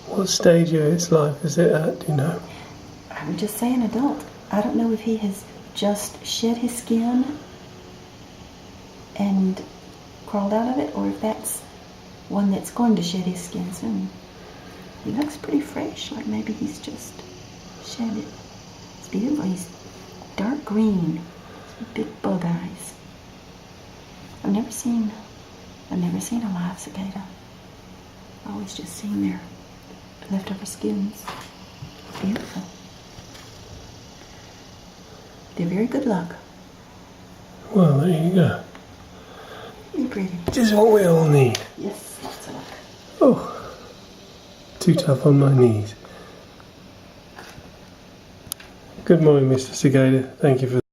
What stage of its life is it at, do you know? I would just say an adult. I don't know if he has just shed his skin and crawled out of it, or if that's one that's going to shed his skin soon. He looks pretty fresh, like maybe he's just shed it. It's beautiful. He's dark green, big bug eyes. I've never seen a live cicada. I've always just seen their leftover skins. Beautiful. They're very good luck. Well, there you go. They're pretty. Just what we all need. Yes, lots of luck. Oh, too tough on my knees. Good morning, Mr. Cicada. Thank you for